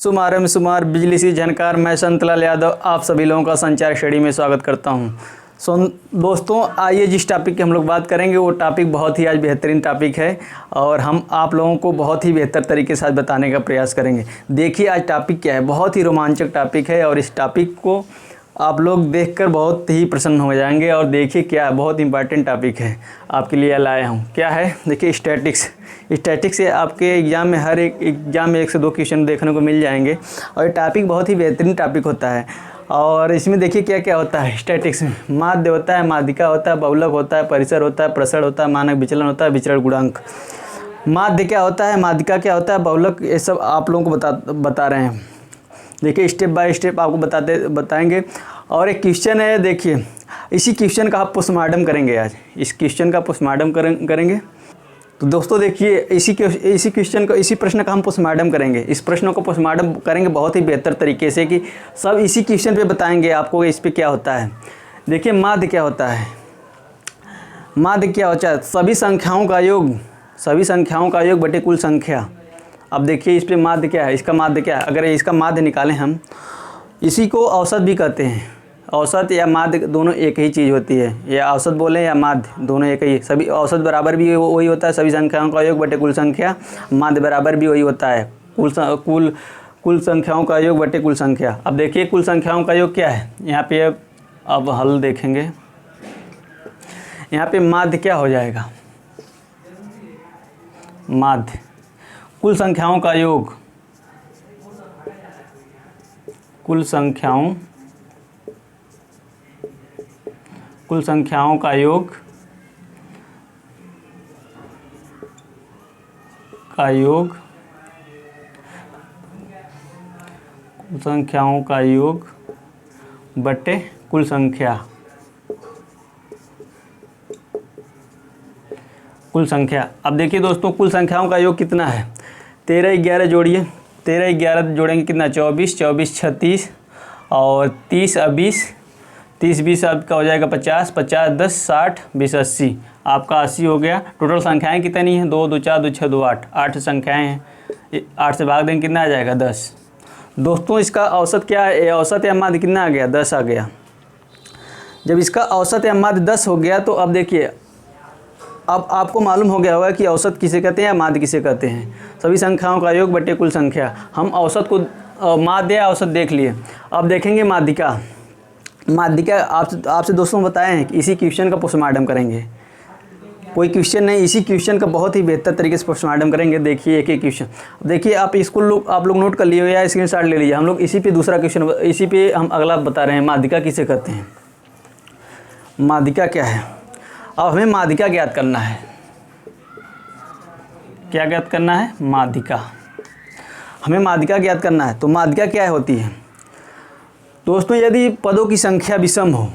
शुभारंभ शुमार बिजली सी झनकार। मैं संतलाल यादव आप सभी लोगों का संचार श्रेणी में स्वागत करता हूं। दोस्तों, आइए जिस टॉपिक की हम लोग बात करेंगे वो टॉपिक बहुत ही आज बेहतरीन टॉपिक है और हम आप लोगों को बहुत ही बेहतर तरीके से आज बताने का प्रयास करेंगे। देखिए आज टॉपिक क्या है, बहुत ही रोमांचक टॉपिक है और इस टॉपिक को आप लोग देखकर बहुत ही प्रसन्न हो जाएंगे। और देखिए क्या बहुत इंपॉर्टेंट टॉपिक है आपके लिए लाया हूँ। क्या है, देखिए स्टैटिक्स से आपके एग्ज़ाम में हर एक एग्ज़ाम में 1 से 2 क्वेश्चन देखने को मिल जाएंगे और ये टॉपिक बहुत ही बेहतरीन टॉपिक होता है। और इसमें देखिए क्या क्या होता है स्टैटिक्स में। माध्य होता है, माध्यिका होता है, बहुलक होता है, परिसर होता है, प्रसरण होता है, मानक विचलन होता है, विचरण गुणांक। माध्य क्या होता है, माध्यिका क्या होता है, बहुलक, ये सब आप लोगों को बता रहे हैं। देखिए स्टेप बाय स्टेप आपको बताएंगे। और एक क्वेश्चन है, देखिए इसी क्वेश्चन का आप पोस्टमार्टम करेंगे। आज इस क्वेश्चन का पोस्टमार्टम करेंगे। तो दोस्तों देखिए इसी क्वेश्चन को, इसी प्रश्न का हम पोस्टमार्टम करेंगे। इस प्रश्न को पोस्टमार्टम करेंगे बहुत ही बेहतर तरीके से कि सब इसी क्वेश्चन पे बताएंगे आपको इस पे क्या होता है। देखिए माध्य क्या होता है, माध्य क्या होता है, सभी संख्याओं का योग बटे कुल संख्या। अब देखिए इस पे माध्य क्या है, इसका माध्य क्या है। अगर इसका माध्य निकालें हम, इसी को औसत भी कहते हैं। औसत या माध्य दोनों एक ही चीज़ होती है, या औसत बोलें या माध्य दोनों एक ही। सभी औसत बराबर भी वही होता है, सभी संख्याओं का योग बटे कुल संख्या। माध्य बराबर भी वही होता है, कुल संख्याओं का योग बटे कुल संख्या। अब देखिए कुल संख्याओं का योग क्या है, यहाँ पे अब हल देखेंगे। यहाँ पे माध्य क्या हो जाएगा, माध्य कुल संख्याओं का योग, कुल संख्याओं का योग कुल संख्याओं का योग बटे कुल संख्या। कुल संख्या, अब देखिए दोस्तों कुल संख्याओं का योग कितना है, 13 11 जोड़िए, 13 11 जोड़ेंगे कितना, 24 24 36 और 30 और 20, 30 20 आपका हो जाएगा 50, 50 10 60 20 80, आपका 80 हो गया। टोटल संख्याएं कितनी हैं, 2 2 4 2 6 2 8, 8 संख्याएं हैं। 8 से भाग देंगे कितना आ जाएगा, 10। दोस्तों इसका औसत क्या है, औसत या माध्य कितना आ गया, 10 आ गया। जब इसका औसत या माध्य 10 हो गया तो अब देखिए अब आपको मालूम हो गया होगा कि औसत किसे कहते हैं या माध्य किसे कहते हैं। सभी संख्याओं का योग बटे कुल संख्या। हम औसत को माध्य या औसत देख लिए, अब देखेंगे माध्यिका। माध्यिका आपसे दोस्तों बताएं कि इसी क्वेश्चन का पोस्टमार्टम करेंगे। कोई क्वेश्चन नहीं, इसी क्वेश्चन का बहुत ही बेहतर तरीके से पोस्टमार्टम करेंगे। देखिए एक क्वेश्चन, देखिए आप लोग नोट कर लिए या स्क्रीनशॉट ले लीजिए। हम लोग इसी पे दूसरा क्वेश्चन, इसी पे हम अगला बता रहे हैं। माध्यिका किसे कहते हैं, माध्यिका क्या है। अब हमें माध्यिका ज्ञात करना है। क्या ज्ञात करना है, माध्यिका। हमें माध्यिका ज्ञात करना है। तो माध्यिका क्या होती है दोस्तों, यदि पदों की संख्या विषम हो,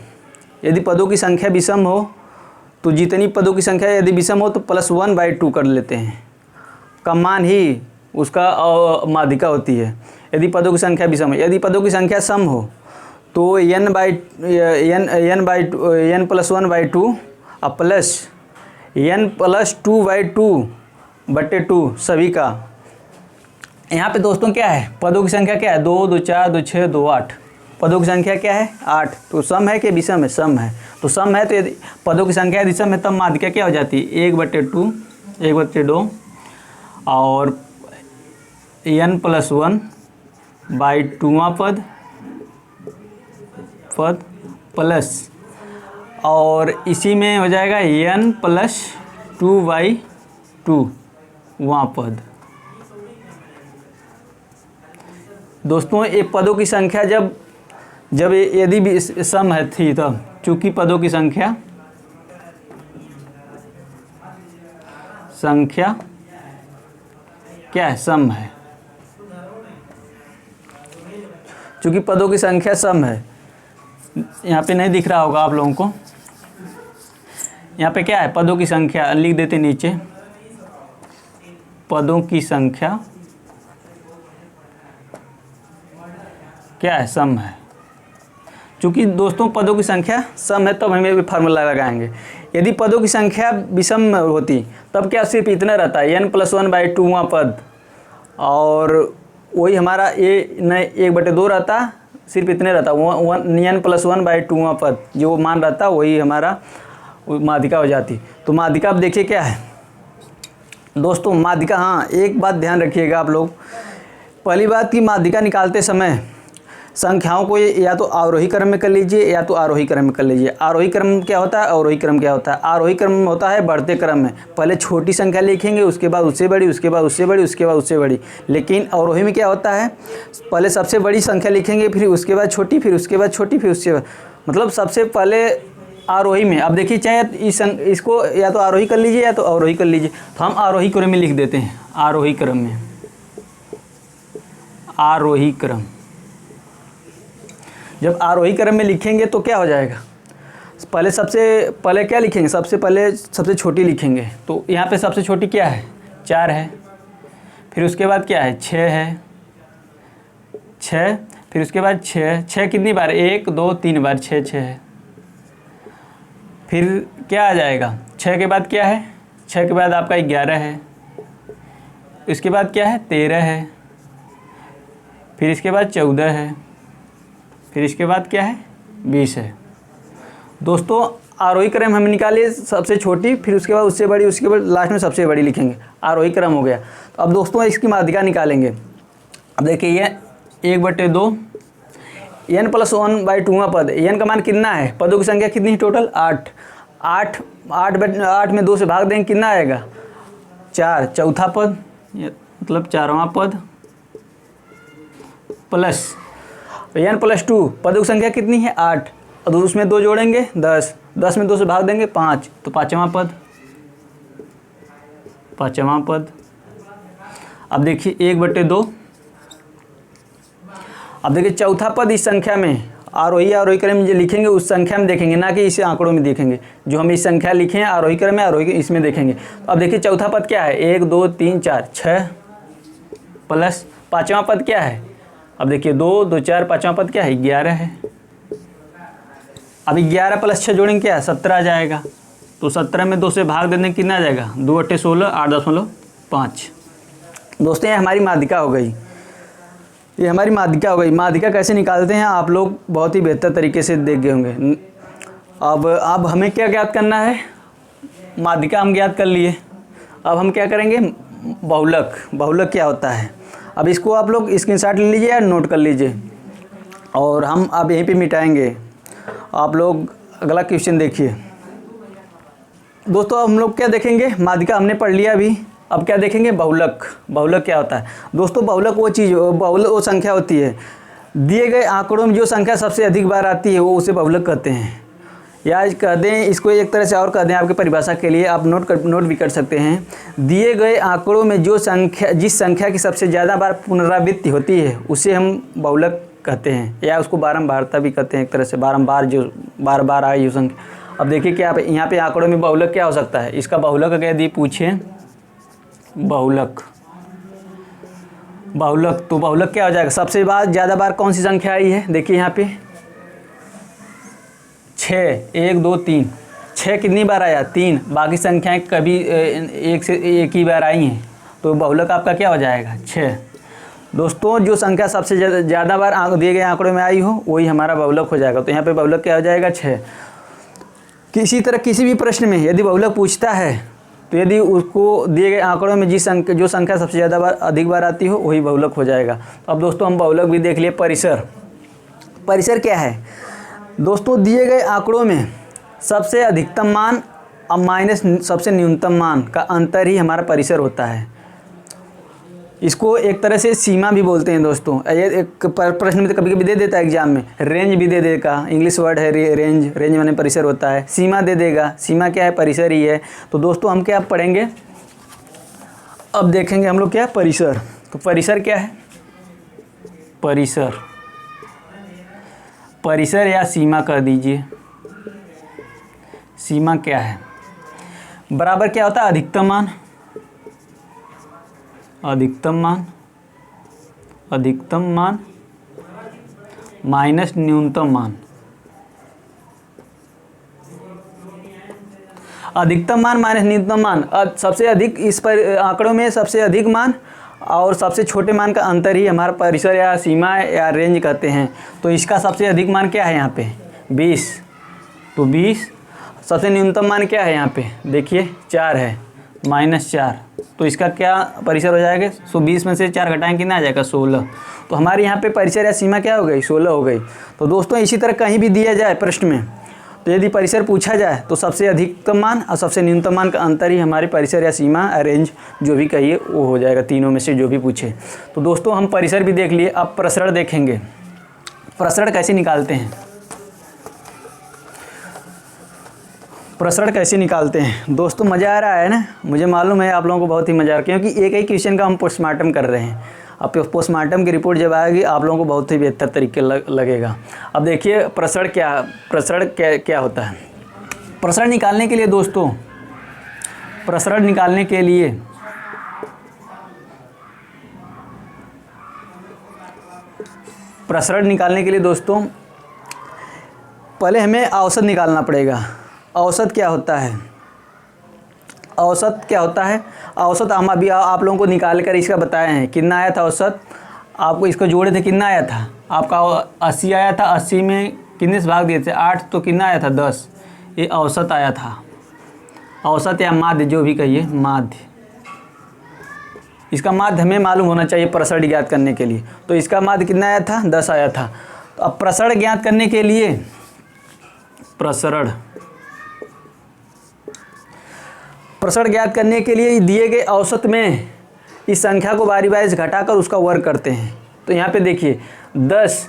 तो जितनी पदों की संख्या यदि विषम हो तो +1/2 कर लेते हैं, का मान ही उसका माध्यिका होती है। यदि पदों की संख्या विषम है, यदि पदों की संख्या सम हो तो n +1/2 और प्लस n +2/2 बटे 2 सभी का। यहाँ पे दोस्तों क्या है, पदों की संख्या क्या है, 2 2 4 2 6 2 8। पदों की संख्या क्या है, 8। तो सम है कि विषम है, सम है। तो सम है तो यदि पदों की संख्या यदि सम है तब माध्यिका क्या हो जाती है, 1/2 1/2 और n +1/2वां पद प्लस, और इसी में हो जाएगा n +2/2 वां पद। दोस्तों ये पदों की संख्या जब यदि भी सम है थी तब, चूंकि पदों की संख्या क्या है, सम है। चूंकि पदों की संख्या सम है, यहाँ पे नहीं दिख रहा होगा आप लोगों को। यहाँ पे क्या है, पदों की संख्या लिख देते नीचे, पदों की संख्या क्या है, सम है। चूँकि दोस्तों पदों की संख्या सम है तब हमें भी फार्मूला लगाएंगे। यदि पदों की संख्या विषम होती तब क्या सिर्फ इतना रहता है n +1/2वां पद और वही हमारा ए न 1/2 रहता, सिर्फ इतने रहता, n + 1/2 पद जो मान रहता वही हमारा माध्यिका हो जाती। तो माध्यिका अब देखिए क्या है दोस्तों, माध्यिका, हाँ एक बात ध्यान रखिएगा आप लोग, पहली बात कि माध्यिका निकालते समय संख्याओं को या तो आरोही क्रम में कर लीजिए या तो आरोही क्रम में कर लीजिए। आरोही क्रम क्या होता है, अवरोही क्रम क्या होता है? आरोही क्रम होता है बढ़ते क्रम में, पहले छोटी संख्या लिखेंगे, उसके बाद उससे बड़ी, उसके बाद उससे बड़ी, उसके बाद उससे बड़ी। लेकिन अवरोही में क्या होता है, पहले सबसे बड़ी संख्या लिखेंगे, फिर उसके बाद छोटी, फिर उसके बाद छोटी, फिर उससे मतलब सबसे पहले आरोही में। अब देखिए चाहे इसको या तो आरोही कर लीजिए या तो अवरोही कर लीजिए, तो हम आरोही क्रम में लिख देते हैं, आरोही क्रम में, आरोही क्रम। जब आरोही क्रम में लिखेंगे तो क्या हो जाएगा, पहले सबसे पहले क्या लिखेंगे, सबसे पहले सबसे छोटी लिखेंगे। तो यहाँ पे सबसे छोटी क्या है, 4 है, फिर उसके बाद क्या है, 6 है, 6, फिर उसके बाद 6 कितनी बार, 1 2 3 बार, 6 है। फिर क्या आ जाएगा, 6 के बाद क्या है, 6 के बाद आपका 11 है, इसके बाद क्या है, 13 है, फिर इसके बाद 14 है, फिर इसके बाद क्या है, 20 है। दोस्तों आरोही क्रम हम निकाले सबसे छोटी, फिर उसके बाद उससे बड़ी, उसके बाद लास्ट में सबसे बड़ी लिखेंगे, आरोही क्रम हो गया। तो अब दोस्तों इसकी माध्यिका निकालेंगे। अब देखिए ये 1/2 n + 1/2 पद, n का मान कितना है, पदों की संख्या कितनी है टोटल, 8 में 2 से भाग देंगे, कितना आएगा, 4, चौथा पद मतलब 4वां पद, प्लस n + 2 पदों की संख्या कितनी है, 8, और उसमें 2 जोड़ेंगे 10, 10 में 2 से भाग देंगे 5, तो 5वां पद, 5वां पद। अब देखिए 1/2, अब देखिए चौथा पद इस संख्या में आरोही क्रम में जो लिखेंगे उस संख्या में देखेंगे, ना कि इसे आंकड़ों में देखेंगे। जो हम इस संख्या लिखे हैं आरोही क्रम में, आरोही इसमें देखेंगे। तो अब देखिए चौथा पद क्या है, 1 2 3 4 6, प्लस 5वां पद क्या है, अब देखिए 2 2 4, 5वां पद क्या है, 11 है। अब 11 + 6 जोड़ेंगे क्या है, 17 आ जाएगा। तो 17 में 2 से भाग देने कितना आ जाएगा, 2 × 8 = 16, 8.5। दोस्तों ये हमारी माध्यिका हो गई, ये हमारी माध्यिका हो गई। माध्यिका कैसे निकालते हैं आप लोग बहुत ही बेहतर तरीके से देख गए होंगे। अब हमें क्या ज्ञात करना है, माध्यिका हम ज्ञात कर लिए, अब हम क्या करेंगे, बहुलक। बहुलक क्या होता है, अब इसको आप लोग स्क्रीनशॉट ले लीजिए या नोट कर लीजिए, और हम अब यहीं पे मिटाएंगे। आप लोग अगला क्वेश्चन देखिए। दोस्तों हम लोग क्या देखेंगे, माध्यिका हमने पढ़ लिया अभी, अब क्या देखेंगे, बहुलक। बहुलक क्या होता है दोस्तों, बहुलक वो संख्या होती है, दिए गए आंकड़ों में जो संख्या सबसे अधिक बार आती है वो उसे बहुलक कहते हैं। या कह दें इसको एक तरह से और कह दें, आपकी परिभाषा के लिए आप नोट भी कर सकते हैं, दिए गए आंकड़ों में जो संख्या, जिस संख्या की सबसे ज़्यादा बार पुनरावृत्ति होती है उसे हम बहुलक कहते हैं, या उसको बारंबारता भी कहते हैं एक तरह से, बारंबार जो बार बार आए जो संख्या। अब देखिए क्या यहाँ पे आंकड़ों में बहुलक क्या हो सकता है, इसका बहुलक अगर यदि पूछे, बहुलक, बहुलक तो बहुलक क्या हो जाएगा, सबसे ज़्यादा बार कौन सी संख्या आई है, देखिए यहाँ पे 6, 1 2 3, 6 कितनी बार आया, 3, बाकी संख्याएं कभी एक ही बार आई हैं, तो बहुलक आपका क्या हो जाएगा, 6। दोस्तों जो संख्या सबसे ज़्यादा बार दिए गए आंकड़ों में आई हो वही हमारा बहुलक हो जाएगा। तो यहाँ पे बहुलक क्या हो जाएगा, 6। किसी तरह किसी भी प्रश्न में यदि बहुलक पूछता है तो यदि उसको दिए गए आंकड़ों में जो संख्या सबसे ज़्यादा बार अधिक बार आती हो वही बहुलक हो जाएगा। तो अब दोस्तों हम बहुलक भी देख लिए। परिसर, परिसर क्या है दोस्तों, दिए गए आंकड़ों में सबसे अधिकतम मान और माइनस सबसे न्यूनतम मान का अंतर ही हमारा परिसर होता है। इसको एक तरह से सीमा भी बोलते हैं दोस्तों। ये एक प्रश्न में तो कभी कभी दे देता है एग्जाम में, रेंज भी दे देगा, इंग्लिश वर्ड है रेंज, रेंज माने परिसर होता है। सीमा दे देगा, सीमा क्या है, परिसर ही है। तो दोस्तों हम क्या पढ़ेंगे, अब देखेंगे हम लोग क्या, परिसर। तो परिसर क्या है, परिसर, परिसर या सीमा कह दीजिए। सीमा क्या है, बराबर क्या होता है, अधिकतम मान, अधिकतम मान, अधिकतम मान माइनस न्यूनतम मान। अधिकतम मान माइनस न्यूनतम मान, सबसे अधिक इस पर आंकड़ों में सबसे अधिक मान और सबसे छोटे मान का अंतर ही हमारा परिसर या सीमा या रेंज कहते हैं। तो इसका सबसे अधिक मान क्या है यहाँ पे 20, तो 20। सबसे न्यूनतम मान क्या है यहाँ पे देखिए 4 है, -4, तो इसका क्या परिसर हो जाएगा। 20 में से 4 घटाएंगे कितना आ जाएगा 16। तो हमारे यहाँ पे परिसर या सीमा क्या हो गई 16 हो गई। तो दोस्तों इसी तरह कहीं भी दिया जाए प्रश्न में, तो यदि परिसर पूछा जाए तो सबसे अधिकतम मान और सबसे न्यूनतम मान का अंतर ही हमारे परिसर या सीमा रेंज जो भी कहिए वो हो जाएगा, तीनों में से जो भी पूछे। तो दोस्तों हम परिसर भी देख लिए, अब प्रसरण देखेंगे। प्रसरण कैसे निकालते हैं, प्रसरण कैसे निकालते हैं दोस्तों। मज़ा आ रहा है ना, मुझे मालूम है आप लोगों को बहुत ही मज़ा आ रहा है, क्योंकि एक ही क्वेश्चन का हम पोस्टमार्टम कर रहे हैं। अब पोस्टमार्टम की रिपोर्ट जब आएगी आप लोगों को बहुत ही बेहतर तरीके लगेगा। अब देखिए प्रसरण क्या होता है। प्रसरण निकालने के लिए दोस्तों, प्रसरण निकालने के लिए दोस्तों पहले हमें औसत निकालना पड़ेगा। औसत क्या होता है, औसत क्या होता है। औसत हम अभी आप लोगों को निकाल कर इसका बताए हैं, कितना आया था औसत। आपको इसको जोड़े थे कितना आया था, आपका 80 आया था। 80 में कितने से भाग दिए थे 8, तो कितना आया था 10। ये औसत आया था, औसत या माध्य जो भी कहिए, माध्य। इसका माध्य हमें मालूम होना चाहिए प्रसरण ज्ञात करने के लिए। तो इसका माध्य कितना आया था 10 आया था। तो अब प्रसरण ज्ञात करने के लिए प्रसरण ज्ञात करने के लिए दिए गए औसत में इस संख्या को बारी बारी से घटाकर उसका वर्ग करते हैं। तो यहाँ पे देखिए 10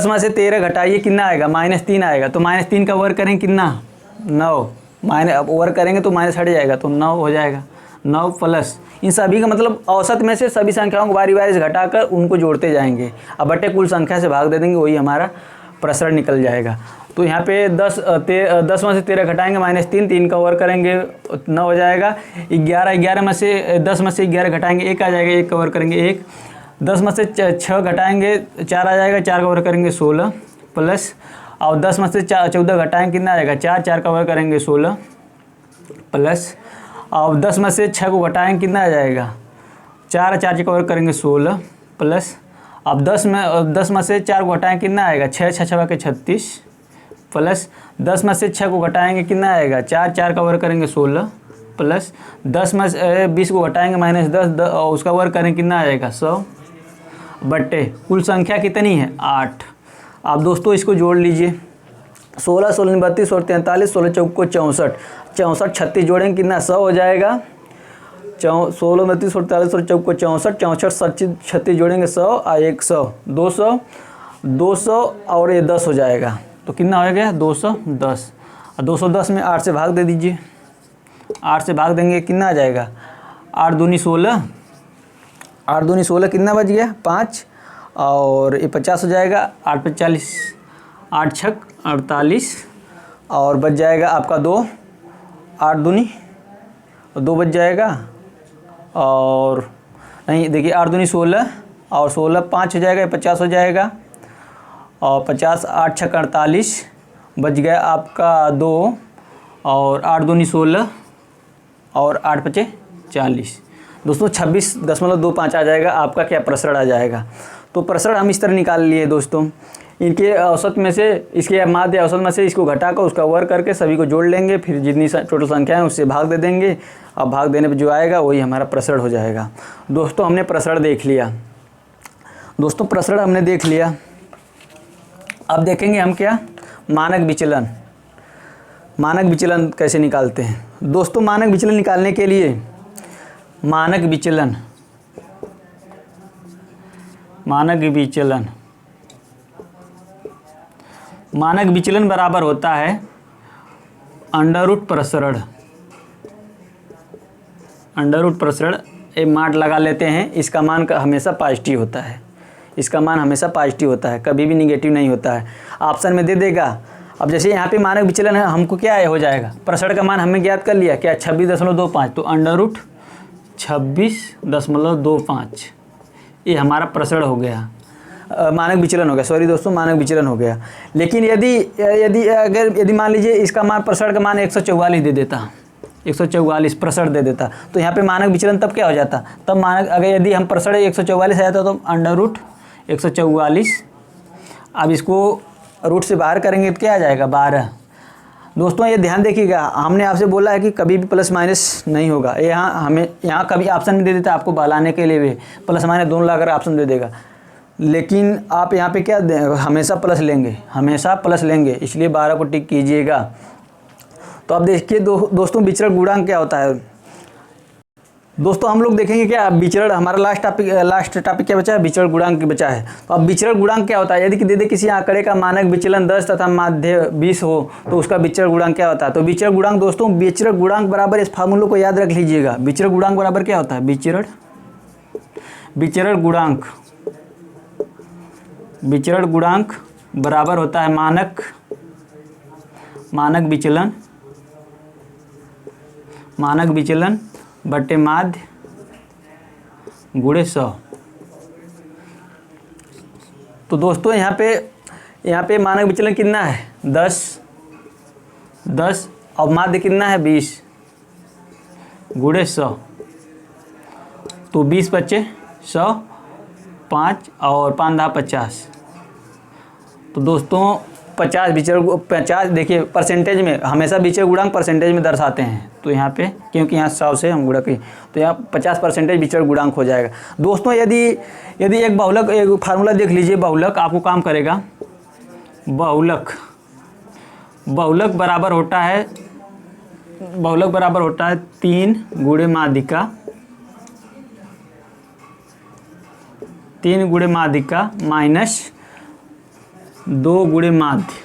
में से 13 घटाइए कितना आएगा -3 आएगा। तो -3 का वर्ग करेंगे कितना 9, अब वर्ग करेंगे तो माइनस हट जाएगा तो 9 हो जाएगा। 9 प्लस इन सभी का मतलब औसत में से सभी संख्याओं को बारी बारी से घटाकर उनको जोड़ते जाएंगे। अब बटे कुल संख्या से भाग दे देंगे, वही हमारा प्रसरण निकल जाएगा। तो यहाँ पे 10 में से 13 घटाएंगे -3, 3 का वर्ग करेंगे 9 हो जाएगा। 11 में से 10 में से 11 घटाएंगे 1 आ जाएगा, 1 का वर्ग करेंगे 1। 10 में से 6 घटाएंगे 4 आ जाएगा, 4 का वर्ग करेंगे 16 प्लस। और 10 में से 14 घटाएंगे कितना आ जाएगा 4, 4 का वर्ग करेंगे 16 प्लस। और 10 में से 6 को घटाएंगे कितना आ जाएगा 4, 4 का वर्ग करेंगे 16 प्लस। अब 10 में से 4 को घटाएंगे कितना आएगा 6, 6 के 36 प्लस। 10 में से 6 को घटाएंगे कितना आएगा 4, 4 का वर्ग करेंगे 16 प्लस। 10 में से 20 को घटाएंगे -10 और उसका वर्ग करेंगे कितना आ जाएगा 100 बट्टे कुल संख्या कितनी है 8। आप दोस्तों इसको जोड़ लीजिए 16, 16 32 और 43, 16 चौको 64, 64 36 जोड़ेंगे कितना 100 हो जाएगा। 16 32 और 43 और चौको 64, 64 36 जोड़ेंगे 100 और 100 200 और ये 10 हो जाएगा। तो कितना हो गया 210। और 210 में 8 से भाग दे दीजिए, 8 से भाग देंगे कितना आ जाएगा 8 दूनी 16, 8 दूनी 16 कितना बच गया 5 और ये 50 हो जाएगा। 8 पे 40, 8 छक 48 और बच जाएगा आपका 2, 8 दूनी 2 बच जाएगा। और नहीं देखिए 8 दूनी 16 और 16 5 हो जाएगा, 50 हो जाएगा। और 50 8 छक 48 बच गया आपका 2 और 8 दूनी 16 और 8 पचे 40। दोस्तों 26.25 आ जाएगा आपका क्या प्रसरण आ जाएगा। तो प्रसरण हम इस तरह निकाल लिए दोस्तों। इनके औसत में से इसके माध्य औसत में से इसको घटाकर उसका वर्ग करके सभी को जोड़ लेंगे, फिर जितनी टोटल संख्या है उससे भाग दे देंगे। अब भाग देने पर जो आएगा वही हमारा प्रसरण हो जाएगा। दोस्तों हमने प्रसरण देख लिया, दोस्तों प्रसरण हमने देख लिया। अब देखेंगे हम क्या मानक विचलन। मानक विचलन कैसे निकालते हैं दोस्तों। मानक विचलन निकालने के लिए मानक विचलन बराबर होता है अंडर रूट प्रसरण। एक मार्क लगा लेते हैं, इसका मान हमेशा पॉजिटिव होता है, इसका मान हमेशा पॉजिटिव होता है, कभी भी निगेटिव नहीं होता है। ऑप्शन में दे देगा। अब जैसे यहाँ पे मानक विचलन है, हमको क्या हो जाएगा प्रसरण का मान हमें ज्ञात कर लिया क्या 26.25, तो अंडर रूट 26.25 ये हमारा प्रसरण हो गया, मानक विचलन हो गया। सॉरी दोस्तों मानक विचलन हो गया। लेकिन यदि मान लीजिए इसका मान प्रसरण का मान 144 दे देता, 144 प्रसरण दे देता। तो यहाँ पे मानक विचलन तब क्या हो जाता, तब मानक अगर यदि हम प्रसरण 144 आ जाता तो अंडर रूट 144, अब इसको रूट से बाहर करेंगे तो क्या आ जाएगा 12। दोस्तों ये ध्यान देखिएगा, हमने आपसे बोला है कि कभी भी प्लस माइनस नहीं होगा। यहाँ कभी ऑप्शन में दे देता है आपको बहलाने के लिए भी, प्लस माइनस दोनों लाकर ऑप्शन दे देगा, लेकिन आप यहाँ पे क्या हमेशा प्लस लेंगे, हमेशा प्लस लेंगे, इसलिए 12 को टिक कीजिएगा। तो अब देखिए दोस्तों विचरण गुणांक क्या होता है। दोस्तों हम लोग देखेंगे क्या विचरण, हमारा लास्ट टॉपिक क्या बचा है, विचरण गुणांक बचा है। तो अब विचरण गुणांक क्या होता है, यदि दे दे किसी आंकड़े का मानक विचलन 10 तथा माध्य 20 हो तो उसका विचरण गुणांक क्या होता है। तो विचरण गुणांक दोस्तों, विचरण गुणांक बराबर, इस फार्मूले को याद रख लीजिएगा, विचरण गुणांक बराबर क्या होता है, विचरण गुणांक बराबर होता है मानक विचलन बटे माध्य गुणे 100। तो दोस्तों यहाँ पे मानक विचलन कितना है 10 और माध्य कितना है 20 गुणे 100। तो 20 बचे 100, 5 और 5 10 50। तो दोस्तों 50 देखिए परसेंटेज में, हमेशा विचरण गुणांक परसेंटेज में दर्शाते हैं। तो यहाँ पे क्योंकि यहाँ 100 से हम गुणा की, तो यहाँ 50% विचरण गुणांक हो जाएगा। दोस्तों यदि एक बहुलक, एक फार्मूला देख लीजिए, बहुलक आपको काम करेगा। बहुलक बराबर होता है 3 गुणे माध्यिका माइनस 2 गुणे माध्य।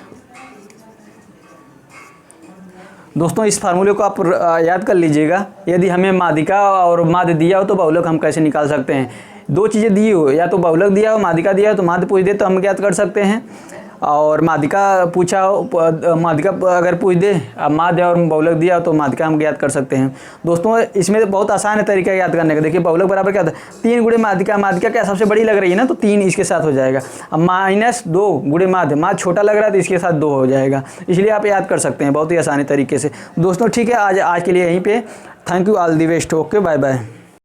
दोस्तों इस फार्मूले को आप याद कर लीजिएगा। यदि हमें माध्यिका और माध्य दिया हो तो बहुलक हम कैसे निकाल सकते हैं। दो चीज़ें दी हो, या तो बहुलक दिया हो, माध्यिका दिया हो, तो माध्य पूछ दे तो हम ज्ञात कर सकते हैं, और माध्यिका पूछा हो, माध्यिका अगर पूछ दे, अब माध्य और बहुलक दिया हो तो माध्यिका हम ज्ञात कर सकते हैं। दोस्तों इसमें बहुत आसान है तरीका याद करने का। देखिए बहुलक बराबर क्या होता है 3 गुणे माध्यिका क्या सबसे बड़ी लग रही है ना, तो 3 इसके साथ हो जाएगा। अब माइनस 2 गुणे माध्य छोटा लग रहा है तो इसके साथ 2 हो जाएगा, इसलिए आप याद कर सकते हैं बहुत ही आसानी तरीके से। दोस्तों ठीक है, आज के लिए यहीं पे। Thank you, all the best, okay, bye bye.